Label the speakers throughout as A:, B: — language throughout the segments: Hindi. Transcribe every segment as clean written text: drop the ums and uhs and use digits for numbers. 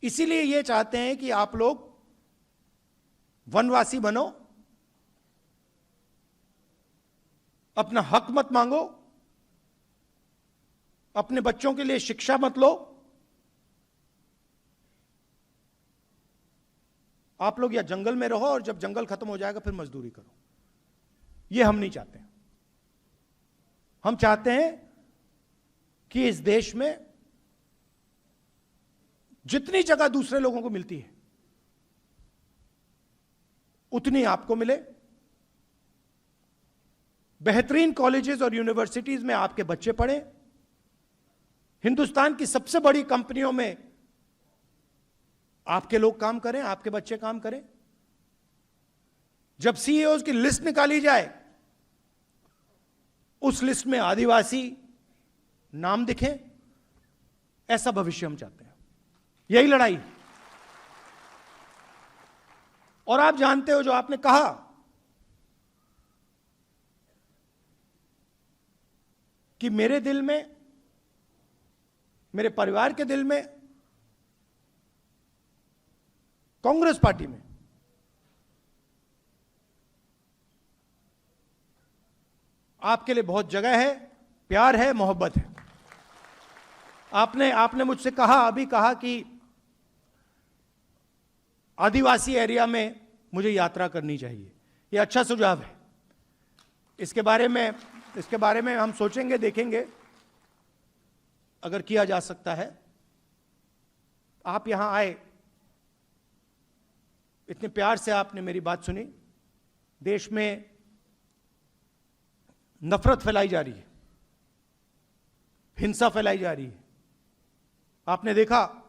A: इसीलिए ये चाहते हैं कि आप लोग वनवासी बनो, अपना हक मत मांगो, अपने बच्चों के लिए शिक्षा मत लो। आप लोग या जंगल में रहो और जब जंगल खत्म हो जाएगा फिर मजदूरी करो। ये हम नहीं चाहते। हम चाहते हैं कि इस देश में जितनी जगह दूसरे लोगों को मिलती है उतनी आपको मिले। बेहतरीन कॉलेजेस और यूनिवर्सिटीज में आपके बच्चे पढ़ें। हिंदुस्तान की सबसे बड़ी कंपनियों में आपके लोग काम करें, आपके बच्चे काम करें। जब सीईओज की लिस्ट निकाली जाए उस लिस्ट में आदिवासी नाम दिखे। ऐसा भविष्य हम चाहते हैं। यही लड़ाई। और आप जानते हो, जो आपने कहा कि मेरे दिल में, मेरे परिवार के दिल में, कांग्रेस पार्टी में आपके लिए बहुत जगह है, प्यार है, मोहब्बत है। आपने मुझसे कहा, अभी कहा कि आदिवासी एरिया में मुझे यात्रा करनी चाहिए। यह अच्छा सुझाव है। इसके बारे में हम सोचेंगे, देखेंगे अगर किया जा सकता है। आप यहां आए, इतने प्यार से आपने मेरी बात सुनी। देश में नफरत फैलाई जा रही है, हिंसा फैलाई जा रही है। आपने देखा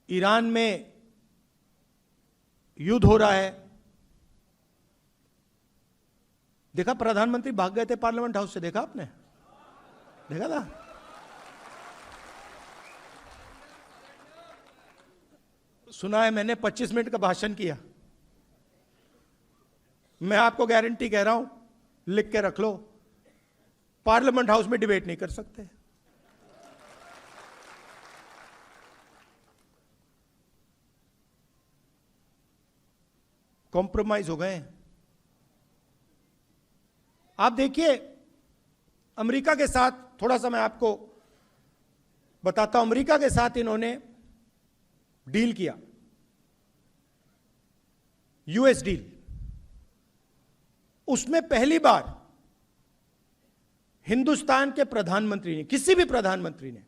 A: ईरान में युद्ध हो रहा है। देखा, प्रधानमंत्री भाग गए थे पार्लियामेंट हाउस से। देखा आपने? देखा था? सुना है मैंने 25 मिनट का भाषण किया। मैं आपको गारंटी कह रहा हूं, लिख के रख लो, पार्लियामेंट हाउस में डिबेट नहीं कर सकते। कॉम्प्रोमाइज हो गए। आप देखिए, अमेरिका के साथ, थोड़ा सा मैं आपको बताता हूं, अमेरिका के साथ इन्होंने डील किया, यूएस डील। उसमें पहली बार हिंदुस्तान के प्रधानमंत्री ने, किसी भी प्रधानमंत्री ने,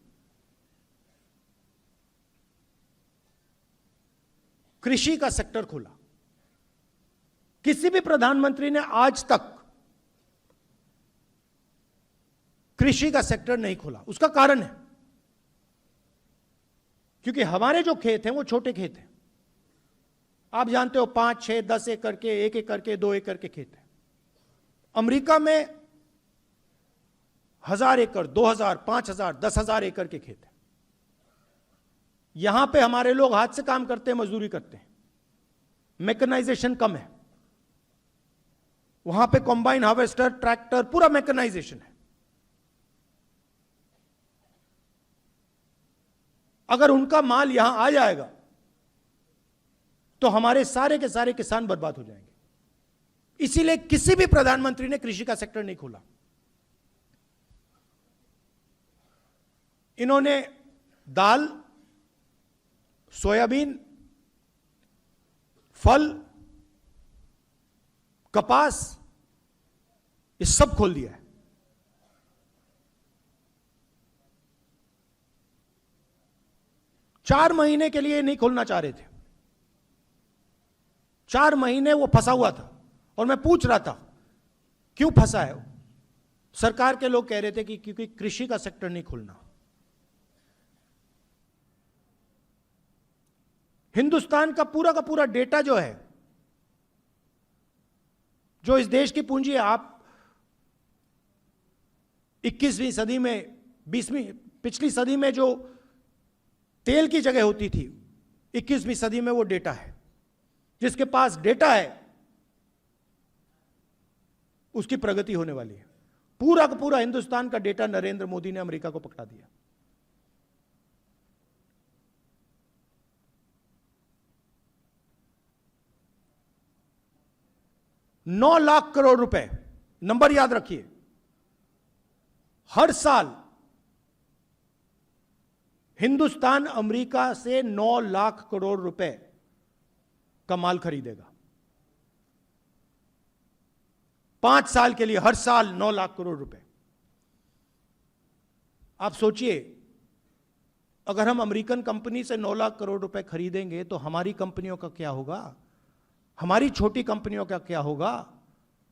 A: कृषि का सेक्टर खोला। किसी भी प्रधानमंत्री ने आज तक कृषि का सेक्टर नहीं खोला। उसका कारण है क्योंकि हमारे जो खेत हैं वो छोटे खेत हैं। आप जानते हो, 5, 6, 10 एकड़ के, 1 एकड़ के, 2 एकड़ के खेत हैं। अमेरिका में 1000 एकड़, 2000, 5000, 10,000 एकड़ के खेत हैं। यहां पे हमारे लोग हाथ से काम करते हैं, मजदूरी करते हैं, मैकेनाइजेशन कम है। वहां पे कॉम्बाइन हार्वेस्टर, ट्रैक्टर, पूरा मैकेनाइजेशन है। अगर उनका माल यहां आ जाएगा तो हमारे सारे के सारे किसान बर्बाद हो जाएंगे। इसीलिए किसी भी प्रधानमंत्री ने कृषि का सेक्टर नहीं खोला। इन्होंने दाल, सोयाबीन, फल, कपास, ये सब खोल दिया है। चार महीने के लिए नहीं खोलना चाह रहे थे। 4 महीने वो फंसा हुआ था और मैं पूछ रहा था क्यों फंसा है वो। सरकार के लोग कह रहे थे कि क्योंकि कृषि का सेक्टर नहीं खोलना। हिंदुस्तान का पूरा डेटा जो है, जो इस देश की पूंजी है, आप 21वीं सदी में, 20वीं, पिछली सदी में जो तेल की जगह होती थी, 21वीं सदी में वो डेटा है। जिसके पास डेटा है उसकी प्रगति होने वाली है। पूरा का पूरा हिंदुस्तान का डेटा नरेंद्र मोदी ने अमेरिका को पकड़ा दिया। ₹9 लाख करोड़, नंबर याद रखिए, हर साल हिंदुस्तान अमेरिका से 9 लाख करोड़ रुपए का माल खरीदेगा। 5 साल के लिए हर साल 9 लाख करोड़ रुपए। आप सोचिए, अगर हम अमेरिकन कंपनी से 9 लाख करोड़ रुपए खरीदेंगे तो हमारी कंपनियों का क्या होगा, हमारी छोटी कंपनियों का क्या होगा,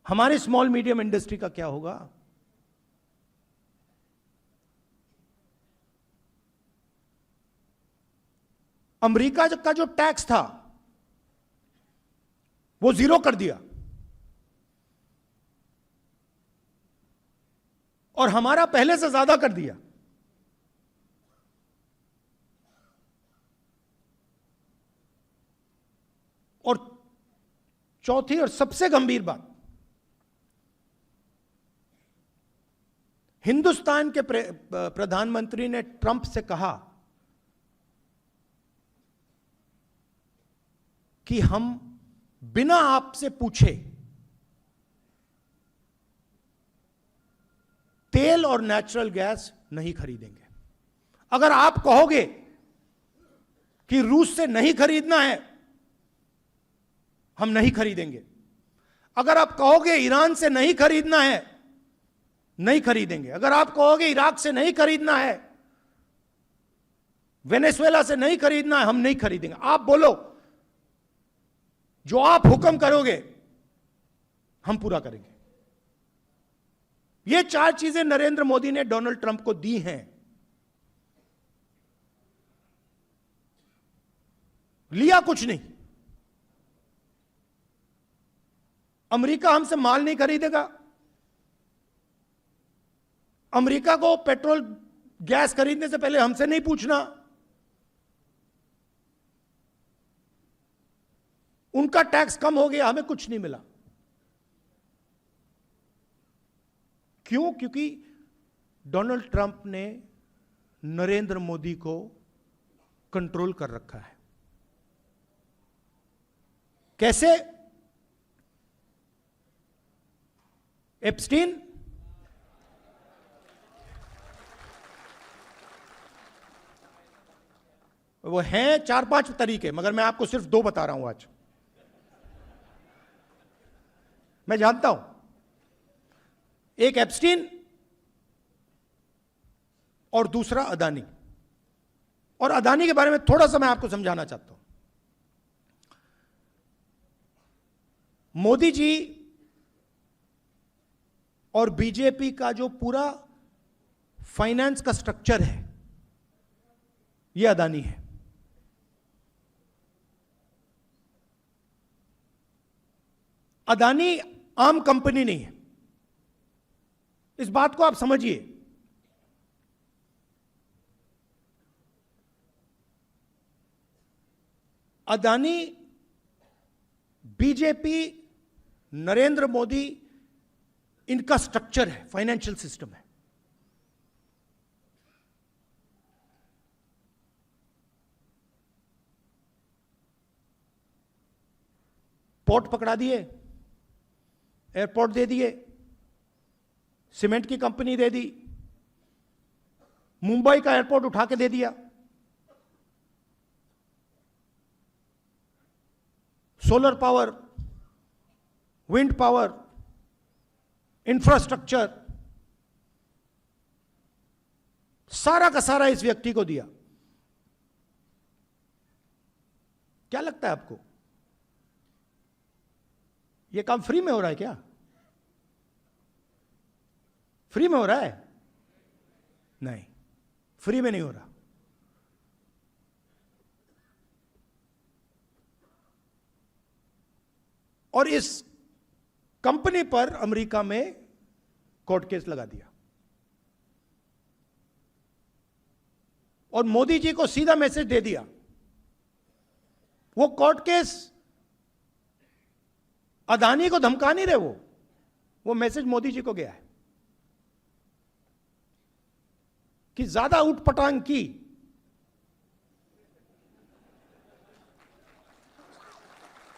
A: हमारे स्मॉल मीडियम इंडस्ट्री का क्या होगा। अमेरिका का जो टैक्स था वो 0 कर दिया और हमारा पहले से ज्यादा कर दिया। और चौथी और सबसे गंभीर बात, हिंदुस्तान के प्रधानमंत्री ने ट्रंप से कहा कि हम बिना आपसे पूछे तेल और नेचुरल गैस नहीं खरीदेंगे। अगर आप कहोगे कि रूस से नहीं खरीदना है, हम नहीं खरीदेंगे। अगर आप कहोगे ईरान से नहीं खरीदना है, नहीं खरीदेंगे। अगर आप कहोगे इराक से नहीं खरीदना है, वेनेजुएला से नहीं खरीदना है, हम नहीं खरीदेंगे। आप बोलो, जो आप हुक्म करोगे हम पूरा करेंगे। ये 4 चीजें नरेंद्र मोदी ने डोनाल्ड ट्रंप को दी हैं। लिया कुछ नहीं। अमेरिका हमसे माल नहीं खरीदेगा। अमेरिका को पेट्रोल गैस खरीदने से पहले हमसे नहीं पूछना। उनका टैक्स कम हो गया, हमें कुछ नहीं मिला। क्यों? क्योंकि डोनाल्ड ट्रंप ने नरेंद्र मोदी को कंट्रोल कर रखा है। कैसे? एप्स्टीन वो हैं 4-5 तरीके, मगर मैं आपको सिर्फ 2 बता रहा हूं आज। मैं जानता हूं, एक एप्स्टीन और दूसरा अदानी। और अदानी के बारे में थोड़ा सा मैं आपको समझाना चाहता हूं। मोदी जी और बीजेपी का जो पूरा फाइनेंस का स्ट्रक्चर है, यह अदानी है। अदानी आम कंपनी नहीं है, इस बात को आप समझिए। अदानी बीजेपी, नरेंद्र मोदी, इनका स्ट्रक्चर है, फाइनेंशियल सिस्टम है। पोर्ट पकड़ा दिए, एयरपोर्ट दे दिए, सीमेंट की कंपनी दे दी, मुंबई का एयरपोर्ट उठा के दे दिया, solar power, wind power, infrastructure, सारा का सारा इस व्यक्ति को दिया। क्या लगता है आपको, यह काम फ्री में हो रहा है क्या? फ्री में हो रहा है? नहीं, फ्री में नहीं हो रहा। और इस कंपनी पर अमेरिका में कोर्ट केस लगा दिया और मोदी जी को सीधा मैसेज दे दिया। वो कोर्ट केस अदानी को धमका नहीं रहे, वो मैसेज मोदी जी को गया है। कि ज्यादा उठपटांग की,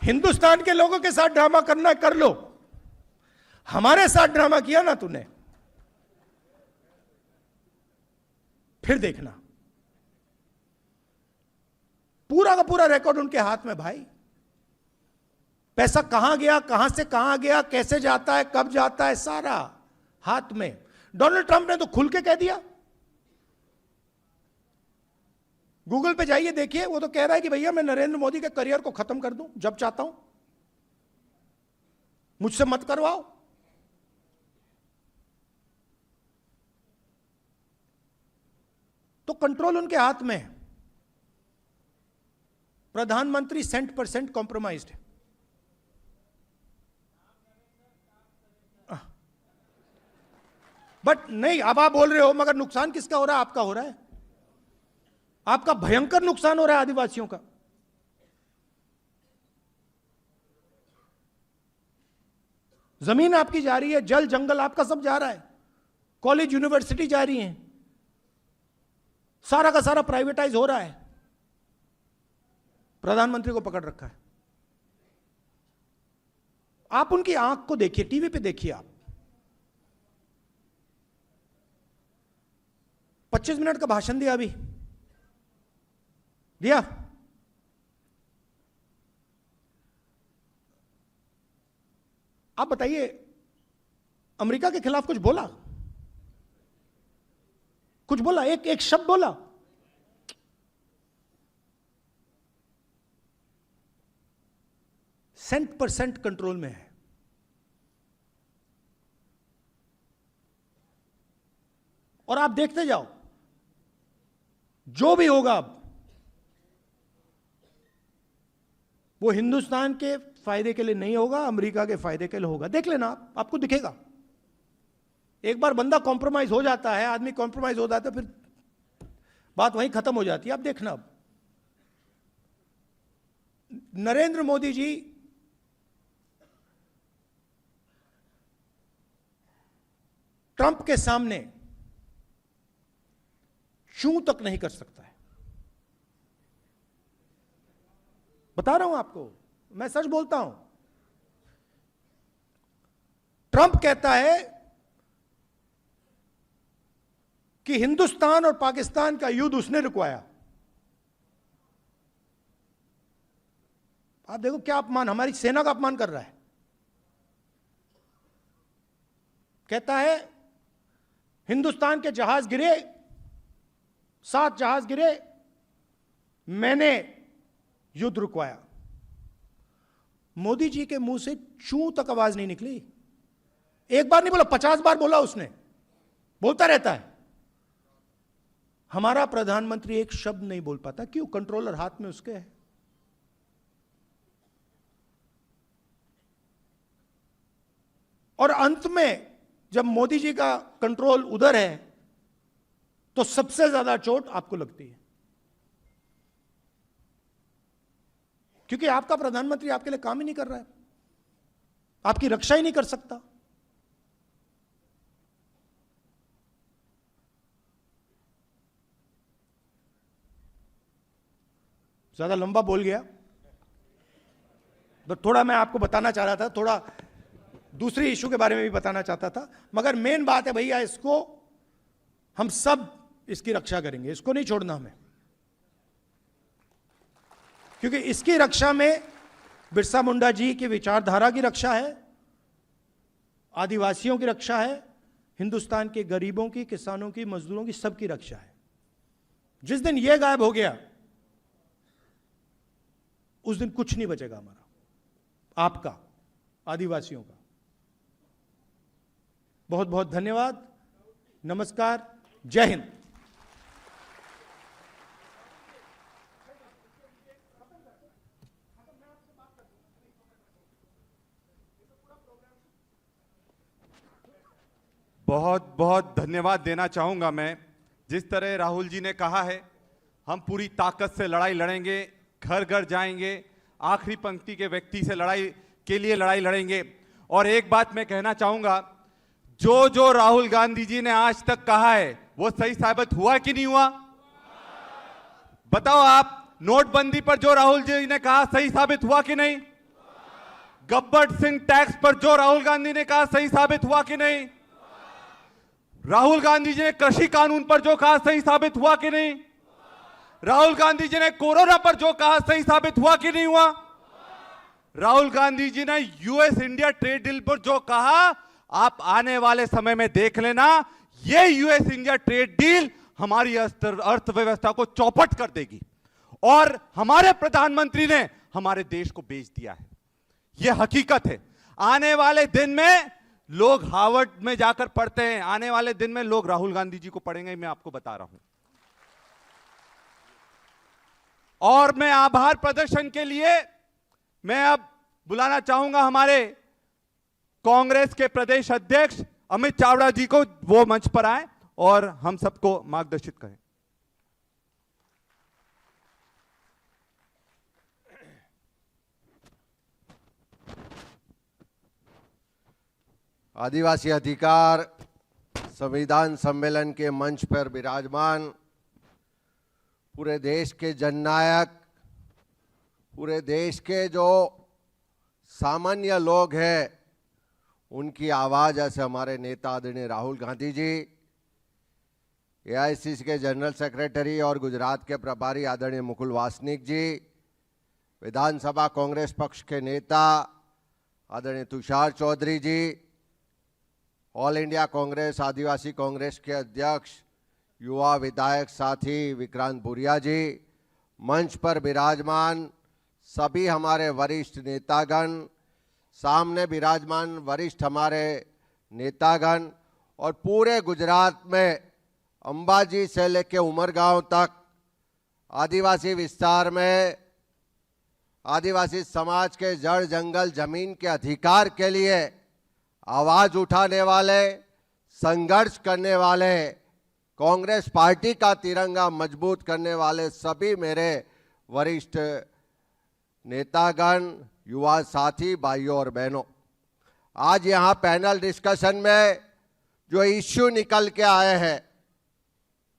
A: हिंदुस्तान के लोगों के साथ ड्रामा करना कर लो, हमारे साथ ड्रामा किया ना तूने, फिर देखना। पूरा का पूरा रिकॉर्ड उनके हाथ में भाई। पैसा कहां गया, कहां से कहां गया, कैसे जाता है, कब जाता है, सारा हाथ में। डोनाल्ड ट्रंप ने तो खुल के कह दिया, गूगल पे जाइए देखिए, वो तो कह रहा है कि भैया मैं नरेंद्र मोदी के करियर को खत्म कर दूं जब चाहता हूं, मुझसे मत करवाओ। तो कंट्रोल उनके हाथ में है। प्रधानमंत्री 100% कॉम्प्रोमाइज्ड है। बट नहीं, अब आप बोल रहे हो मगर नुकसान किसका हो रहा है? आपका हो रहा है। आपका भयंकर नुकसान हो रहा है आदिवासियों का। जमीन आपकी जा रही है, जल जंगल आपका सब जा रहा है, कॉलेज यूनिवर्सिटी जा रही हैं, सारा का सारा प्राइवेटाइज हो रहा है। प्रधानमंत्री को पकड़ रखा है। आप उनकी आंख को देखिए, टीवी पे देखिए आप। 25 मिनट का भाषण दिया, अभी दिया। आप बताइए, अमेरिका के खिलाफ कुछ बोला? कुछ बोला? एक शब्द बोला? %100% कंट्रोल में है। और आप देखते जाओ, जो भी होगा अब वो हिंदुस्तान के फायदे के लिए नहीं होगा, अमेरिका के फायदे के लिए होगा। देख लेना आप, आपको दिखेगा। एक बार बंदा कॉम्प्रोमाइज हो जाता है, आदमी कॉम्प्रोमाइज हो जाता है, फिर बात वहीं खत्म हो जाती है। आप देखना, अब नरेंद्र मोदी जी ट्रंप के सामने चूं तक नहीं कर सकता है। बता रहा हूं आपको, मैं सच बोलता हूं। ट्रंप कहता है कि हिंदुस्तान और पाकिस्तान का युद्ध उसने रुकवाया। आप देखो क्या अपमान, हमारी सेना का अपमान कर रहा है। कहता है हिंदुस्तान के जहाज गिरे, 7 जहाज गिरे, मैंने युद्ध रुकवाया। मोदी जी के मुंह से चूं तक आवाज नहीं निकली। एक बार नहीं बोला, 50 बार बोला उसने, बोलता रहता है। हमारा प्रधानमंत्री एक शब्द नहीं बोल पाता। क्यों? कंट्रोलर हाथ में उसके है। और अंत में जब मोदी जी का कंट्रोल उधर है तो सबसे ज्यादा चोट आपको लगती है, क्योंकि आपका प्रधानमंत्री आपके लिए काम ही नहीं कर रहा है, आपकी रक्षा ही नहीं कर सकता। ज्यादा लंबा बोल गया, तो थोड़ा मैं आपको बताना चाह रहा था, थोड़ा दूसरी इशू के बारे में भी बताना चाहता था। मगर मेन बात है भैया, इसको हम सब इसकी रक्षा करेंगे, इसको नहीं छोड़ना हमें, क्योंकि इसकी रक्षा में बिरसा मुंडा जी की विचारधारा की रक्षा है, आदिवासियों की रक्षा है, हिंदुस्तान के गरीबों की, किसानों की, मजदूरों की, सबकी रक्षा है। जिस दिन यह गायब हो गया उस दिन कुछ नहीं बचेगा हमारा, आपका, आदिवासियों का। बहुत बहुत धन्यवाद, नमस्कार, जय हिंद।
B: बहुत बहुत धन्यवाद देना चाहूंगा मैं। जिस तरह राहुल जी ने कहा है, हम पूरी ताकत से लड़ाई लड़ेंगे, घर घर जाएंगे, आखिरी पंक्ति के व्यक्ति से लड़ाई के लिए लड़ाई लड़ेंगे। और एक बात मैं कहना चाहूंगा, जो जो राहुल गांधी जी ने आज तक कहा है वो सही साबित हुआ कि नहीं हुआ? बताओ आप, नोटबंदी पर जो राहुल जी ने कहा सही साबित हुआ कि नहीं? गब्बर सिंह टैक्स पर जो राहुल गांधी ने कहा सही साबित हुआ कि नहीं? राहुल गांधी जी ने कृषि कानून पर जो कहा सही साबित हुआ कि नहीं? राहुल गांधी जी ने कोरोना पर जो कहा सही साबित हुआ कि नहीं हुआ? राहुल गांधी जी ने यूएस इंडिया ट्रेड डील पर जो कहा, आप आने वाले समय में देख लेना, ये यूएस इंडिया ट्रेड डील हमारी अर्थव्यवस्था को चौपट कर देगी। और हमारे प्रधानमंत्री ने हमारे देश को बेच दिया है, यह हकीकत है। आने वाले दिन में लोग हार्वर्ड में जाकर पढ़ते हैं, आने वाले दिन में लोग राहुल गांधी जी को पढ़ेंगे, मैं आपको बता रहा हूं। और मैं आभार प्रदर्शन के लिए मैं अब बुलाना चाहूंगा हमारे कांग्रेस के प्रदेश अध्यक्ष अमित चावड़ा जी को, वो मंच पर आए और हम सबको मार्गदर्शित करें।
C: आदिवासी अधिकार संविधान सम्मेलन के मंच पर विराजमान पूरे देश के जननायक, पूरे देश के जो सामान्य लोग हैं, उनकी आवाज़ ऐसे हमारे नेता आदरणीय राहुल गांधी जी, एआईसीसी के जनरल सेक्रेटरी और गुजरात के प्रभारी आदरणीय मुकुल वासनिक जी, विधानसभा कांग्रेस पक्ष के नेता आदरणीय तुषार चौधरी जी, ऑल इंडिया कांग्रेस आदिवासी कांग्रेस के अध्यक्ष युवा विधायक साथी विक्रांत भूरिया जी, मंच पर विराजमान सभी हमारे वरिष्ठ नेतागण, सामने विराजमान वरिष्ठ हमारे नेतागण, और पूरे गुजरात में अंबाजी से लेकर उमरगांव तक आदिवासी विस्तार में आदिवासी समाज के जड़ जंगल जमीन के अधिकार के लिए आवाज उठाने वाले, संघर्ष करने वाले, कांग्रेस पार्टी का तिरंगा मजबूत करने वाले सभी मेरे वरिष्ठ नेतागण, युवा साथी, भाइयों और बहनों, आज यहाँ पैनल डिस्कशन में जो इश्यू निकल के आए हैं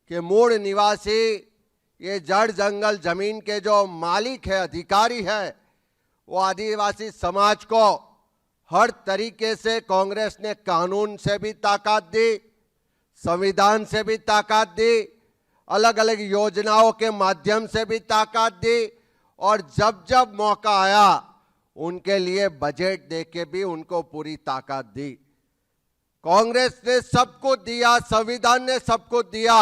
C: कि मूल निवासी, ये जड़ जंगल जमीन के जो मालिक है, अधिकारी है, वो आदिवासी समाज को हर तरीके से कांग्रेस ने कानून से भी ताकत दी, संविधान से भी ताकत दी, अलग अलग योजनाओं के माध्यम से भी ताकत दी, और जब जब मौका आया उनके लिए बजट देके भी उनको पूरी ताकत दी। कांग्रेस ने सबको दिया, संविधान ने सबको दिया,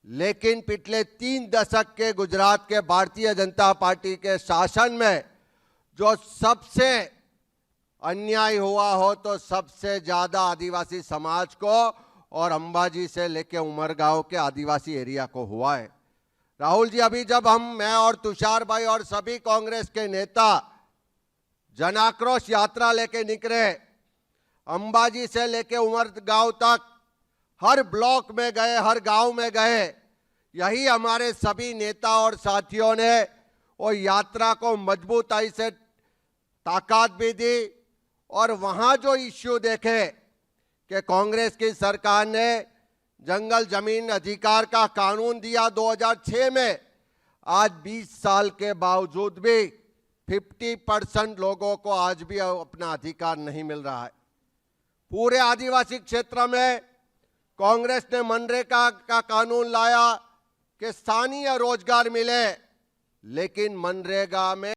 C: लेकिन पिछले 3 दशक के गुजरात के भारतीय जनता पार्टी के शासन में जो सबसे अन्याय हुआ हो तो सबसे ज्यादा आदिवासी समाज को और अंबाजी से लेकर उमरगांव के आदिवासी एरिया को हुआ है। राहुल जी, अभी जब मैं और तुषार भाई और सभी कांग्रेस के नेता जनाक्रोश यात्रा लेके निकले, अंबाजी से लेके उमरगांव तक हर ब्लॉक में गए, हर गांव में गए, यही हमारे सभी नेता और साथियों ने वो यात्रा को मजबूताई से ताकत भी दी, और वहां जो इश्यू देखे कि कांग्रेस की सरकार ने जंगल जमीन अधिकार का कानून दिया 2006 में, आज 20 साल के बावजूद भी 50% लोगों को आज भी अपना अधिकार नहीं मिल रहा है। पूरे आदिवासी क्षेत्र में कांग्रेस ने मनरेगा का कानून लाया कि स्थानीय रोजगार मिले, लेकिन मनरेगा में